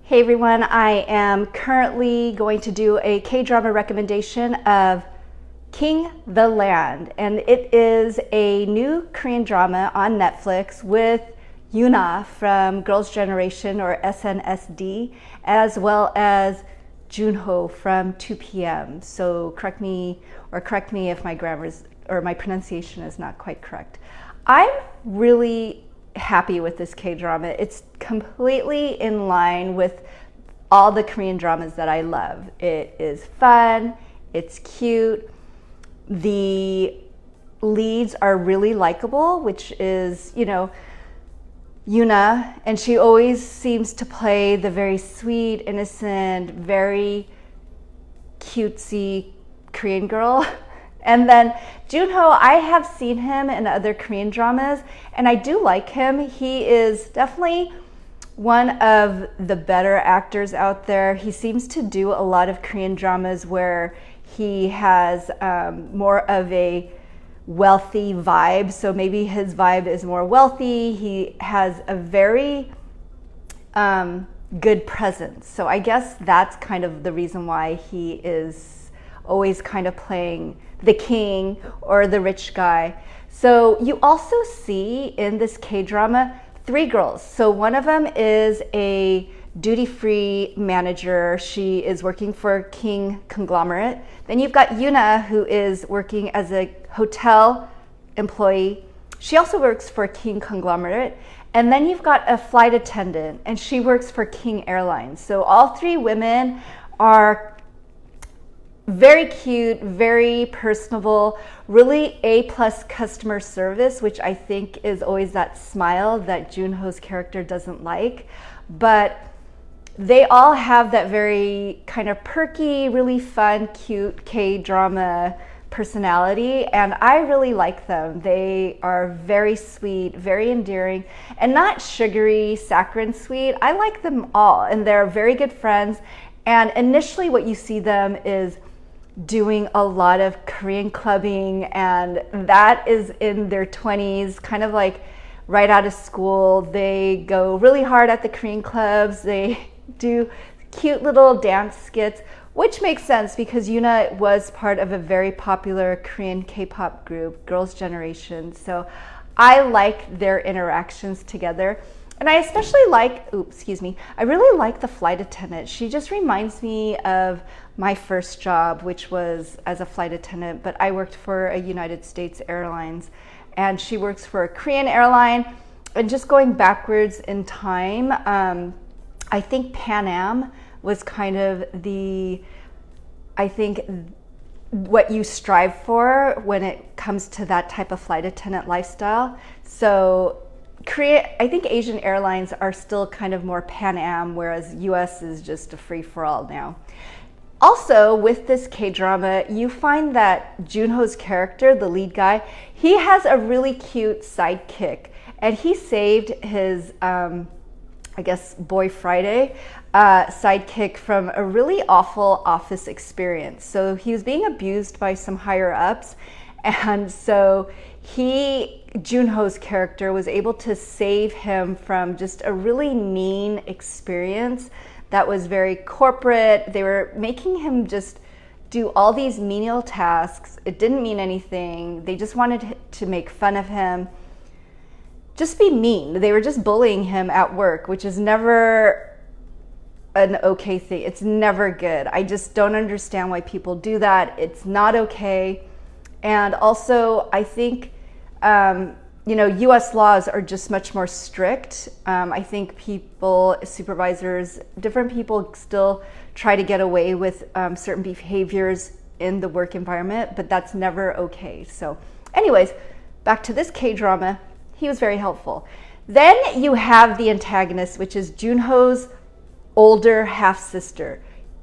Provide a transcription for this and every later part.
Hey everyone, I am currently going to do a K-drama recommendation of King the Land, and it is a new Korean drama on Netflix with Yoona from Girls' Generation or SNSD, as well as Junho from 2PM. So correct me if my grammar's or my pronunciation is not quite correct. I'm really happy with this K-drama. It's completely in line with all the Korean dramas that I love. It is fun, it's cute, the leads are really likable, which is, Yoona, and she always seems to play the very sweet, innocent, very cutesy Korean girl. And then Junho, I have seen him in other Korean dramas, and I do like him. He is definitely one of the better actors out there. He seems to do a lot of Korean dramas where he has more of a wealthy vibe. So maybe his vibe is more wealthy. He has a very good presence. So I guess that's kind of the reason why he is always kind of playing the king or the rich guy. So you also see in this K-drama 3 girls. So one of them is a duty-free manager. She is working for King Conglomerate. Then you've got Yoona, who is working as a hotel employee. She also works for King Conglomerate. And then you've got a flight attendant, and she works for King Airlines. So all 3 women are very cute, very personable, really A+ customer service, which I think is always that smile that Junho's character doesn't like. But they all have that very kind of perky, really fun, cute K-drama personality, and I really like them. They are very sweet, very endearing, and not sugary, saccharine sweet. I like them all, and they're very good friends. And initially what you see them is doing a lot of Korean clubbing, and that is in their 20s, kind of like right out of school. They go really hard at the Korean clubs. They do cute little dance skits, which makes sense because Yoona was part of a very popular Korean K-pop group, Girls' Generation. So I like their interactions together. And I especially like, I really like the flight attendant. She just reminds me of my first job, which was as a flight attendant, but I worked for a United States Airlines, and she works for a Korean airline. And just going backwards in time, I think Pan Am was kind of what you strive for when it comes to that type of flight attendant lifestyle. So I think Asian airlines are still kind of more Pan Am, whereas US is just a free-for-all now. Also, with this K-drama, you find that Junho's character, the lead guy, he has a really cute sidekick, and he saved his, Boy Friday sidekick from a really awful office experience. So he was being abused by some higher ups, and so Junho's character was able to save him from just a really mean experience that was very corporate. They were making him just do all these menial tasks. It didn't mean anything. They just wanted to make fun of him, just be mean. They were just bullying him at work, which is never an okay thing. It's never good. I just don't understand why people do that. It's not okay. And also, I think US laws are just much more strict. I think supervisors, different people still try to get away with certain behaviors in the work environment, but that's never okay. So anyways, back to this K-drama, he was very helpful. Then you have the antagonist, which is Junho's older half-sister.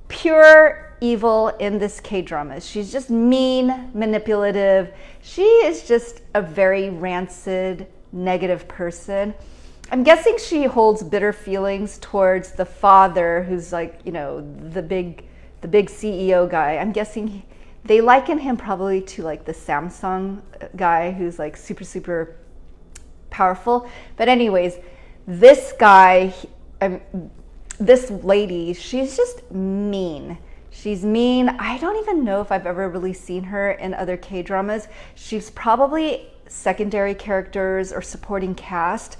Pure evil in this K-drama. She's just mean, manipulative. She is just a very rancid, negative person. I'm guessing she holds bitter feelings towards the father, who's like, the big CEO guy. I'm guessing they liken him probably to like the Samsung guy, who's like super, super powerful. But anyways, this guy, this lady, she's just mean. She's mean. I don't even know if I've ever really seen her in other K-dramas. She's probably secondary characters or supporting cast,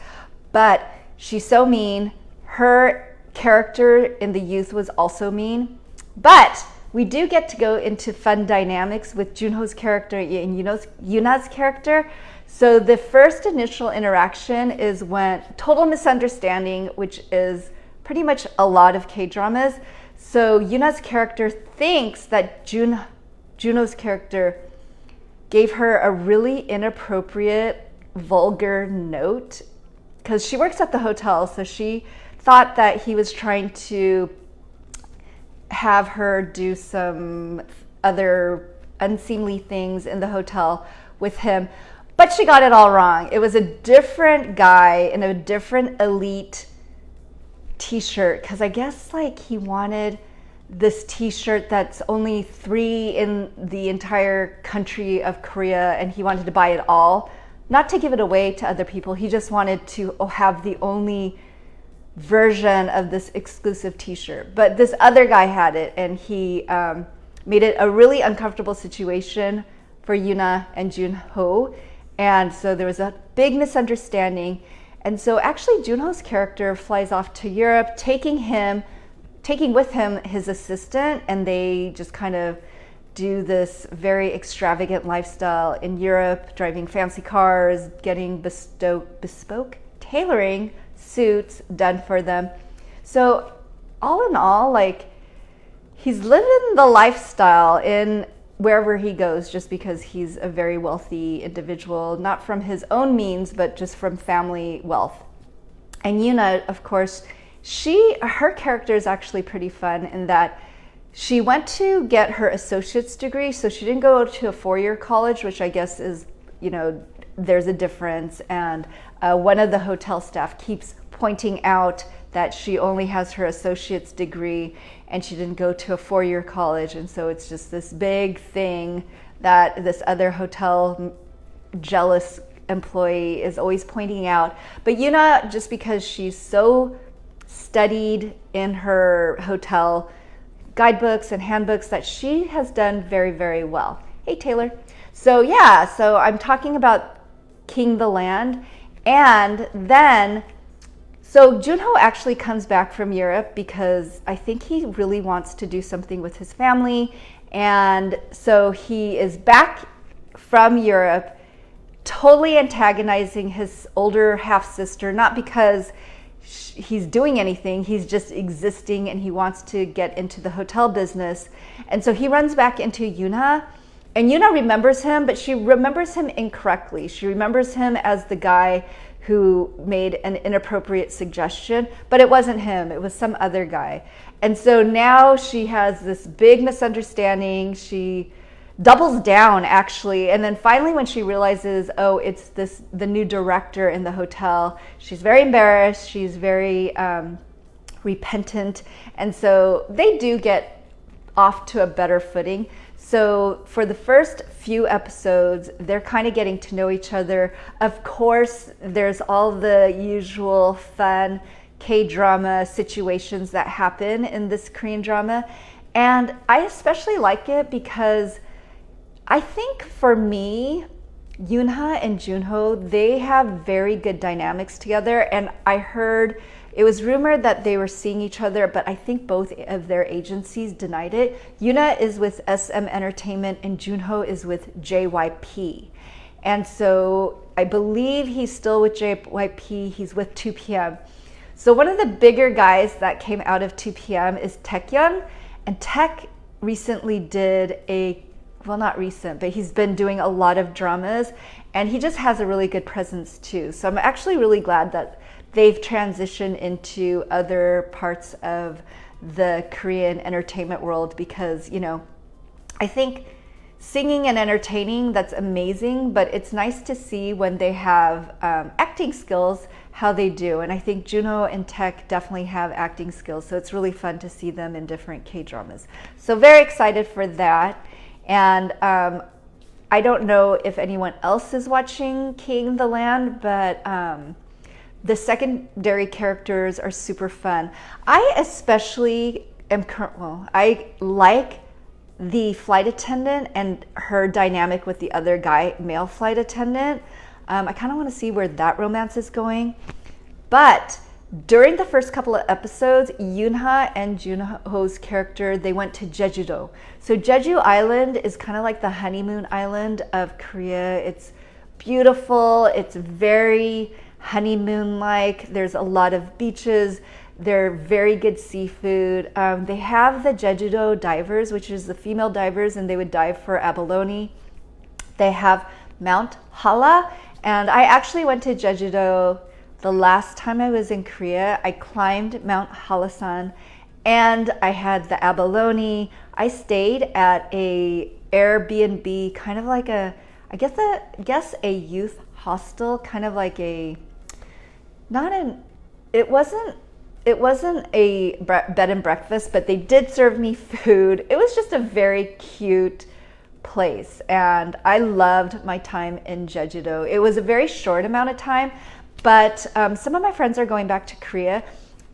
but she's so mean. Her character in The Youth was also mean. But we do get to go into fun dynamics with Junho's character and Yuna's character. So the first initial interaction is when total misunderstanding, which is pretty much a lot of K-dramas. So Yuna's character thinks that Junho's character gave her a really inappropriate, vulgar note because she works at the hotel. So she thought that he was trying to have her do some other unseemly things in the hotel with him. But she got it all wrong. It was a different guy in a different elite t-shirt, because I guess like he wanted this t-shirt that's only 3 in the entire country of Korea, and he wanted to buy it all. Not to give it away to other people. He just wanted to have the only version of this exclusive t-shirt. But this other guy had it, and he made it a really uncomfortable situation for Yuna and Junho. And so there was a big misunderstanding. And so actually Junho's character flies off to Europe, taking with him his assistant, and they just kind of do this very extravagant lifestyle in Europe, driving fancy cars, getting bespoke tailoring suits done for them. So all in all, like, he's living the lifestyle in wherever he goes, just because he's a very wealthy individual, not from his own means, but just from family wealth. And Yuna, of course, her character is actually pretty fun in that she went to get her associate's degree. So she didn't go to a 4-year college, which I guess is, there's a difference. And one of the hotel staff keeps pointing out that she only has her associate's degree and she didn't go to a 4-year college. And so it's just this big thing that this other hotel jealous employee is always pointing out. But Yuna, just because she's so studied in her hotel guidebooks and handbooks, that she has done very, very well. Hey, Taylor. So I'm talking about King the Land. And then so Junho actually comes back from Europe because I think he really wants to do something with his family. And so he is back from Europe, totally antagonizing his older half-sister, not because he's doing anything, he's just existing and he wants to get into the hotel business. And so he runs back into Yuna, and Yuna remembers him, but she remembers him incorrectly. She remembers him as the guy who made an inappropriate suggestion, but it wasn't him, it was some other guy. And so now she has this big misunderstanding. She doubles down, actually, and then finally when she realizes, oh, it's the new director in the hotel, she's very embarrassed, she's very repentant, and so they do get off to a better footing. So for the first few episodes, they're kind of getting to know each other. Of course, there's all the usual fun K-drama situations that happen in this Korean drama. And I especially like it because I think for me, Yoonha and Junho, they have very good dynamics together. And I heard, it was rumored that they were seeing each other, but I think both of their agencies denied it. Yoona is with SM Entertainment and Junho is with JYP. And so I believe he's still with JYP, he's with 2PM. So one of the bigger guys that came out of 2PM is Taecyeon. And Taek recently did well, not recent, but he's been doing a lot of dramas, and he just has a really good presence too. So I'm actually really glad that they've transitioned into other parts of the Korean entertainment world because, I think singing and entertaining, that's amazing, but it's nice to see when they have acting skills, how they do. And I think Junho and Taek definitely have acting skills, so it's really fun to see them in different K-dramas. So very excited for that. And I don't know if anyone else is watching King the Land, but The secondary characters are super fun. I especially I like the flight attendant and her dynamic with the other guy, male flight attendant. I kind of want to see where that romance is going. But during the first couple of episodes, Yoonha and Junho's character, they went to Jeju-do. So Jeju Island is kind of like the honeymoon island of Korea. It's beautiful. It's very honeymoon-like. There's a lot of beaches. They're very good seafood. They have the Jeju-do divers, which is the female divers, and they would dive for abalone. They have Mount Halla, and I actually went to Jeju-do the last time I was in Korea. I climbed Mount Hallasan, and I had the abalone. I stayed at a Airbnb, kind of like a youth hostel, kind of like it wasn't a bed and breakfast, but they did serve me food. It was just a very cute place, and I loved my time in Jeju-do. It was a very short amount of time, but some of my friends are going back to Korea,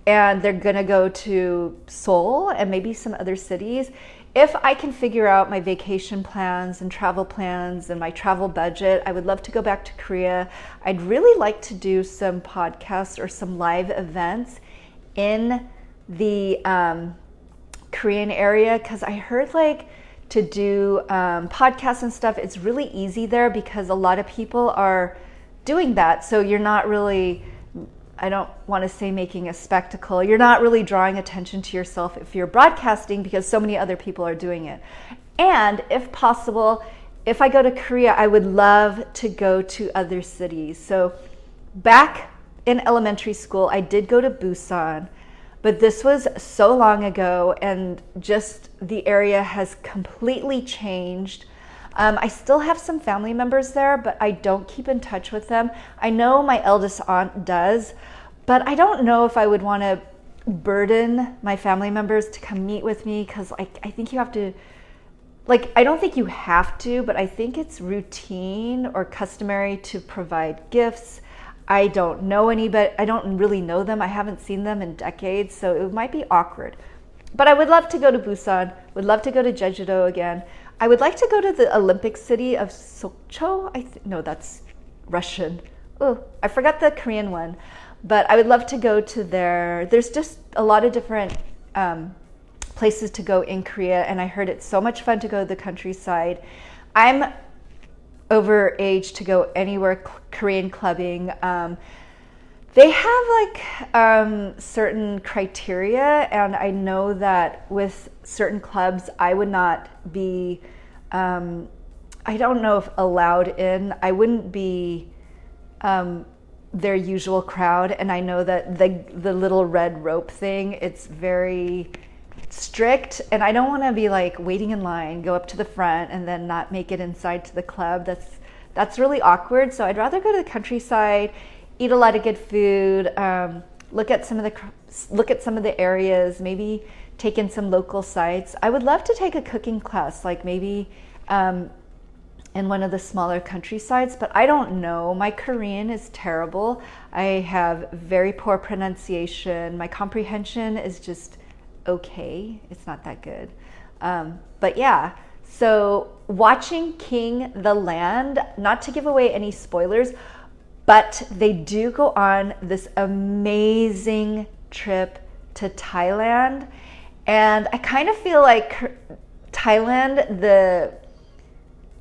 and they're gonna go to Seoul and maybe some other cities. If I can figure out my vacation plans and travel plans and my travel budget, I would love to go back to Korea. I'd really like to do some podcasts or some live events in the Korean area, because I heard like to do podcasts and stuff, it's really easy there because a lot of people are doing that. So you're not really, I don't want to say making a spectacle, you're not really drawing attention to yourself if you're broadcasting because so many other people are doing it. And if possible, if I go to Korea, I would love to go to other cities. So back in elementary school, I did go to Busan, but this was so long ago, and just the area has completely changed. I still have some family members there, but I don't keep in touch with them. I know my eldest aunt does, but I don't know if I would want to burden my family members to come meet with me, because I think you have to, like, I don't think you have to, but I think it's routine or customary to provide gifts. I don't know anybody, I don't really know them. I haven't seen them in decades, so it might be awkward. But I would love to go to Busan, would love to go to Jeju-do again. I would like to go to the Olympic city of Sokcho. No, that's Russian. Oh, I forgot the Korean one. But I would love to go to there. There's just a lot of different places to go in Korea, and I heard it's so much fun to go to the countryside. I'm over age to go anywhere Korean clubbing. They have like certain criteria, and I know that with certain clubs I would not be, I don't know if allowed in. I wouldn't be their usual crowd, and I know that the little red rope thing, it's very strict, and I don't want to be like waiting in line, go up to the front and then not make it inside to the club. That's really awkward. So I'd rather go to the countryside, eat a lot of good food, look at some of the areas, maybe take in some local sites. I would love to take a cooking class, like maybe in one of the smaller countrysides, but I don't know. My Korean is terrible. I have very poor pronunciation. My comprehension is just okay. It's not that good. But yeah, so watching King the Land, not to give away any spoilers, but they do go on this amazing trip to Thailand. And I kind of feel like Thailand,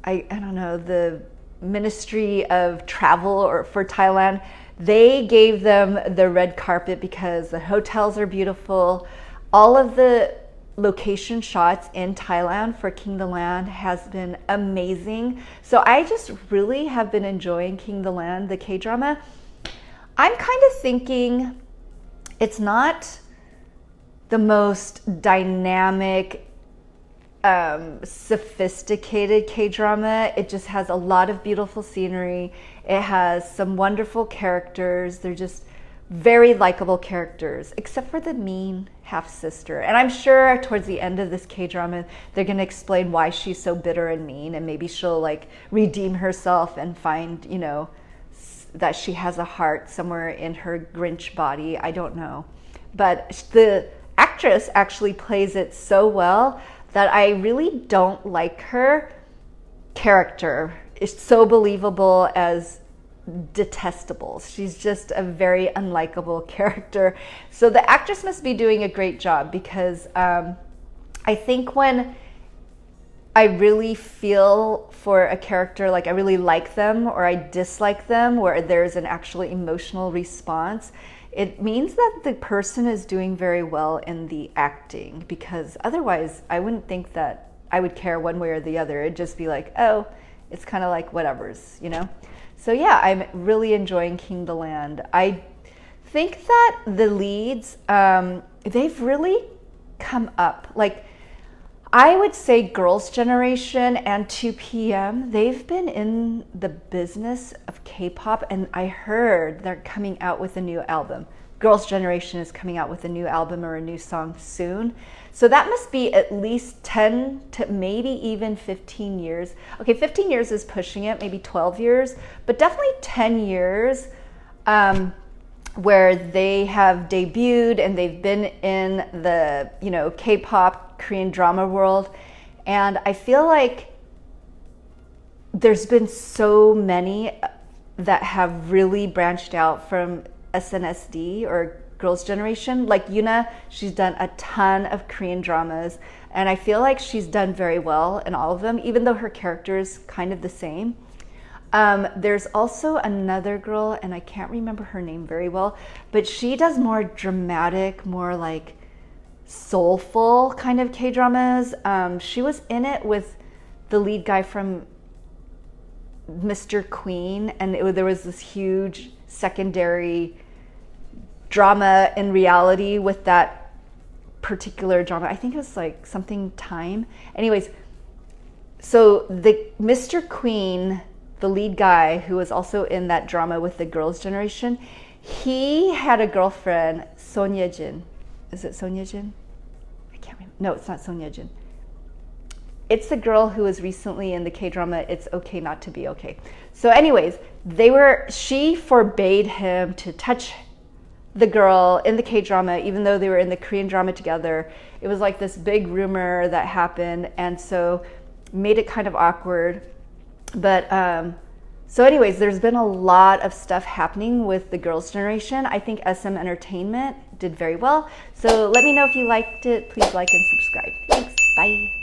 I don't know, the Ministry of Travel or for Thailand, they gave them the red carpet because the hotels are beautiful. All of the location shots in Thailand for King the Land has been amazing. So I just really have been enjoying King the Land, the K-drama. I'm kind of thinking it's not the most dynamic, sophisticated K-drama. It just has a lot of beautiful scenery. It has some wonderful characters. They're just very likable characters, except for the mean half-sister. And I'm sure towards the end of this K-drama, they're going to explain why she's so bitter and mean, and maybe she'll like redeem herself and find, that she has a heart somewhere in her Grinch body. I don't know. But the actress actually plays it so well that I really don't like her character. It's so believable as detestable. She's just a very unlikable character. So the actress must be doing a great job, because I think when I really feel for a character, like I really like them or I dislike them, where there's an actually emotional response, it means that the person is doing very well in the acting, because otherwise I wouldn't think that I would care one way or the other. It'd just be like, oh, it's kind of like whatever's, you know? So yeah, I'm really enjoying King the Land. I think that the leads, they've really come up. Like, I would say Girls' Generation and 2PM, they've been in the business of K-pop, and I heard they're coming out with a new album. Girls' Generation is coming out with a new album or a new song soon. So that must be at least 10 to maybe even 15 years. Okay, 15 years is pushing it, maybe 12 years, but definitely 10 years where they have debuted and they've been in the, you know, K-pop, Korean drama world. And I feel like there's been so many that have really branched out from SNSD or Girls' Generation. Like Yuna, she's done a ton of Korean dramas, and I feel like she's done very well in all of them, even though her character is kind of the same. There's also another girl, and I can't remember her name very well, but she does more dramatic, more like soulful kind of K-dramas. She was in it with the lead guy from Mr. Queen, and there was this huge secondary drama in reality with that particular drama. I think it was like something Time. Anyways, so the Mr. Queen, the lead guy who was also in that drama with the Girls' Generation, he had a girlfriend, Son Ye-jin. Is it Son Ye-jin? I can't remember. No, it's not Son Ye-jin. It's the girl who was recently in the K-drama It's Okay Not to Be Okay. So anyways, she forbade him to touch the girl in the K-drama, even though they were in the Korean drama together. It was like this big rumor that happened, and so made it kind of awkward. But so anyways, there's been a lot of stuff happening with the Girls' Generation. I think SM Entertainment did very well. So let me know if you liked it. Please like and subscribe. Thanks. Bye.